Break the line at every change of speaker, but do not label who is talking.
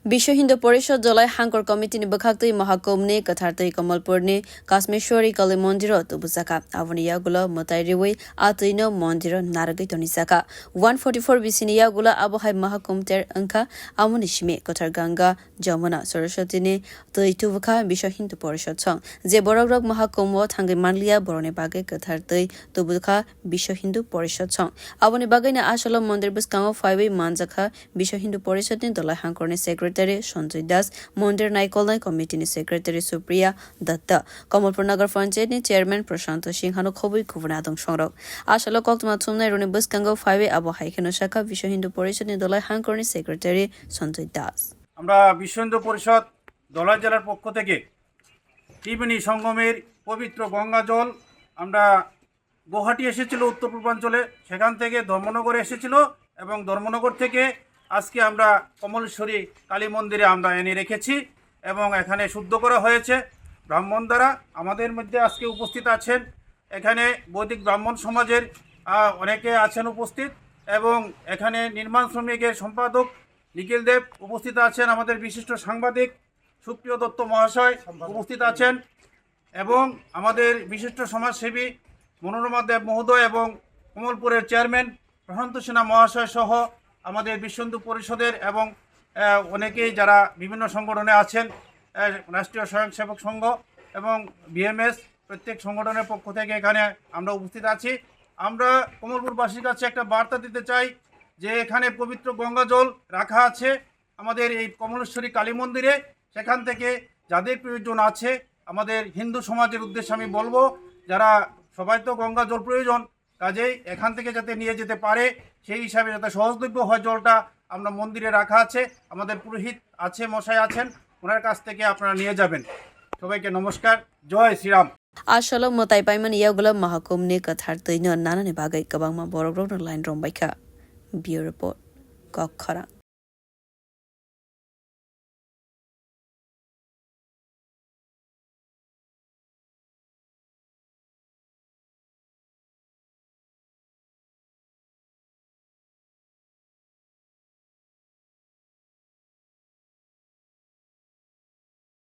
Biswa Hindu porisad jolai hankor committee ni bakhaktui Maha kumbh kwthar Kamalpur ni Kasmeshwari Kali Mondiro tubusaka avaniya gula motairiwi atuino mondiro naragai tonisaka 144 bisiniya gula abohai Maha kumbh ter angka amunishime kwthar Ganga Jamuna Saraswati ni tuibukha Biswa Hindu porisad chong je borokrok Maha kumbh thangai manliya borone bagai kwthar tubukha Biswa Hindu porisad chong avani bagai na asolo mondir buskango 5 manjakha Biswa Hindu porisad ni dolai hankor ni secretary Sanjay Das, Mondir Naikolai Committee ni Secretary Supriya Datta, Kamalpur Nagar Panchayat ni Chairman Prashant Singh Hano Khobui Khubunadong Songrok. Asalo Koktuma Tumnai Runi Buskango 5 Abo Haikeno Shaka Biswa Hindu porisad ni Dolai Hankor ni Secretary Sanjay Das.
আমরা বিশ্ব হিন্দু পরিষদ দলাই জেলার পক্ষ থেকে ত্রিবেণী সঙ্গমের পবিত্র গঙ্গা জল আমরা গুয়াহাটি এসেছিল উত্তর পূর্বাঞ্চলে সেখান থেকে ধর্মনগরে এসেছিল এবং ধর্মনগর থেকে আজকে আমরা কমলেশ্বরী কালী মন্দিরে আমরা এনে রেখেছি এবং এখানে শুদ্ধ করা হয়েছে ব্রাহ্মণ দ্বারা আমাদের মধ্যে আজকে উপস্থিত আছেন এখানে বৈদিক ব্রাহ্মণ সমাজের অনেকে আছেন উপস্থিত এবং এখানে নির্মাণ শ্রমিকের সম্পাদক নিখিল দেব উপস্থিত আছেন আমাদের বিশিষ্ট সাংবাদিক সুপ্রিয় দত্ত মহাশয় উপস্থিত আছেন এবং আমাদের বিশিষ্ট সমাজসেবী মনোরমা দেব মহোদয় এবং কমলপুরের চেয়ারম্যান প্রশান্ত সিনহা মহাশয় সহ আমাদের বিশ্ব হিন্দু পরিষদের এবং অনেকেই যারা বিভিন্ন সংগঠনে আছেন রাষ্ট্রীয় স্বয়ংসেবক সংঘ এবং বিএমএস প্রত্যেক সংগঠনের পক্ষ থেকে এখানে আমরা উপস্থিত আছি আমরা কমলপুরবাসীর কাছে একটা বার্তা দিতে চাই যে এখানে পবিত্র গঙ্গা জল রাখা আছে আমাদের এই কমলেশ্বরী কালী মন্দিরে সেখান থেকে যাদের প্রয়োজন আছে আমাদের হিন্দু সমাজের উদ্দেশ্যে আমি বলবো যারা সবাই তো গঙ্গা জল প্রয়োজন কাজেই এখান থেকে যাতে নিয়ে যেতে পারে সেই হিসাবে যাতে সহজলভ্য হয় জলটা আমরা মন্দিরে রাখা আছে আমাদের পুরোহিত আছে মশাই আছেন ওনার কাছ থেকে আপনারা নিয়ে যাবেন সবাইকে নমস্কার জয় Shriram
Asalo motai paiman iyagula Maha kumbh ni kwthar tuino nanani bagai kabangma borokrok lain rombaikha Bureau Report kwthar